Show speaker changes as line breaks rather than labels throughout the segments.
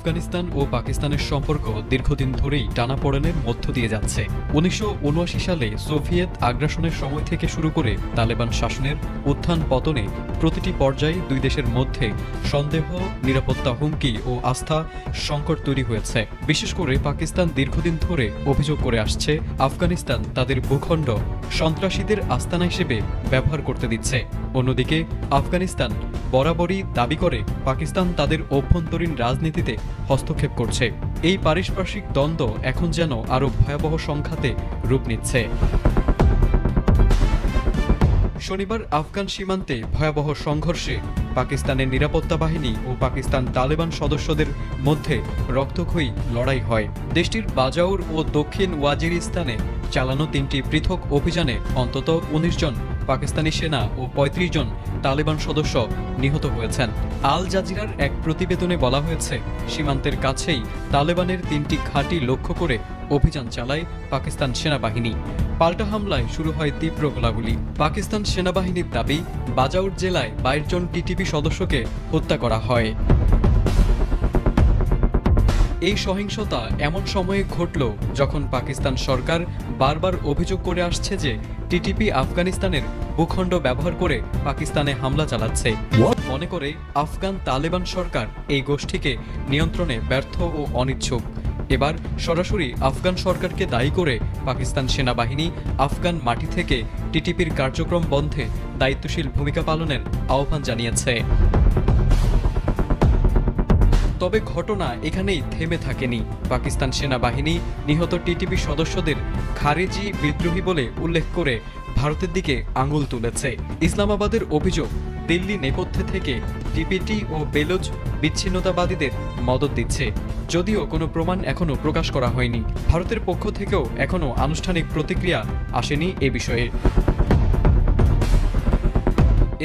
আফগানিস্তান ও পাকিস্তানের সম্পর্ক দীর্ঘদিন ধরেই টানাপোড়েনের মধ্য দিয়ে যাচ্ছে। ১৯৭৯ সালে সোভিয়েত আগ্রাসনের সময় থেকে শুরু করে তালেবান শাসনের উত্থান পতনে প্রতিটি পর্যায়ে দুই দেশের মধ্যে সন্দেহ, নিরাপত্তা হুমকি ও আস্থা সংকট তৈরি হয়েছে। বিশেষ করে পাকিস্তান দীর্ঘদিন ধরে অভিযোগ করে আসছে আফগানিস্তান তাদের ভূখণ্ড সন্ত্রাসীদের আস্তানা হিসেবে ব্যবহার করতে দিচ্ছে। অন্যদিকে আফগানিস্তান বরাবরই দাবি করে পাকিস্তান তাদের অভ্যন্তরীণ রাজনীতিতে হস্তক্ষেপ করছে। এই পারিপার্শ্বিক দ্বন্দ্ব এখন যেন আরও ভয়াবহ সংঘাতে রূপ নিচ্ছে। শনিবার আফগান সীমান্তে ভয়াবহ সংঘর্ষে পাকিস্তানের নিরাপত্তা বাহিনী ও পাকিস্তান তালেবান সদস্যদের মধ্যে রক্তক্ষয়ী লড়াই হয়। দেশটির বাজাউর ও দক্ষিণ ওয়াজিরিস্তানে চালানো ৩টি পৃথক অভিযানে অন্তত ১৯ জন পাকিস্তানি সেনা ও ৩৫ জন তালেবান সদস্য নিহত হয়েছেন। আল জাজিরার এক প্রতিবেদনে বলা হয়েছে, সীমান্তের কাছেই তালেবানের ৩টি ঘাঁটি লক্ষ্য করে অভিযান চালায় পাকিস্তান সেনাবাহিনী। পাল্টা হামলায় শুরু হয় তীব্র গোলাগুলি। পাকিস্তান সেনাবাহিনীর দাবি, বাজাউর জেলায় ২২ জন টিটিপি সদস্যকে হত্যা করা হয়। এই সহিংসতা এমন সময়ে ঘটল যখন পাকিস্তান সরকার বারবার অভিযোগ করে আসছে যে টিটিপি আফগানিস্তানের ভূখণ্ড ব্যবহার করে পাকিস্তানে হামলা চালাচ্ছে। মনে করে আফগান তালেবান সরকার এই গোষ্ঠীকে নিয়ন্ত্রণে ব্যর্থ ও অনিচ্ছুক। এবার সরাসরি আফগান সরকারকে দায়ী করে পাকিস্তান সেনাবাহিনী আফগান মাটি থেকে টিটিপির কার্যক্রম বন্ধে দায়িত্বশীল ভূমিকা পালনের আহ্বান জানিয়েছে। তবে ঘটনা এখানেই থেমে থাকেনি। পাকিস্তান সেনাবাহিনী নিহত টিটিপি সদস্যদের খারেজি বিদ্রোহী বলে উল্লেখ করে ভারতের দিকে আঙুল তুলেছে। ইসলামাবাদের অভিযোগ, দিল্লি নেপথ্যে থেকে টিপিটি ও বেলুচ বিচ্ছিন্নতাবাদীদের মদত দিচ্ছে। যদিও কোনো প্রমাণ এখনও প্রকাশ করা হয়নি। ভারতের পক্ষ থেকেও এখনও আনুষ্ঠানিক প্রতিক্রিয়া আসেনি এ বিষয়ে।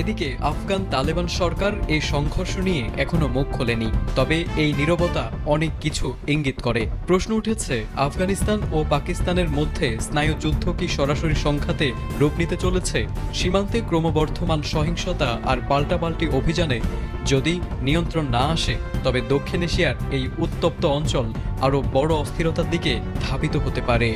এদিকে আফগান তালেবান সরকার এই সংঘর্ষ নিয়ে এখনো মুখ খোলেনি। তবে এই নীরবতা অনেক কিছু ইঙ্গিত করে। প্রশ্ন উঠেছে, আফগানিস্তান ও পাকিস্তানের মধ্যে স্নায়ুযুদ্ধ কি সরাসরি সংঘাতে রূপ নিতে চলেছে? সীমান্তে ক্রমবর্ধমান সহিংসতা আর পাল্টাপাল্টি অভিযানে যদি নিয়ন্ত্রণ না আসে, তবে দক্ষিণ এশিয়ার এই উত্তপ্ত অঞ্চল আরও বড় অস্থিরতার দিকে ধাবিত হতে পারে।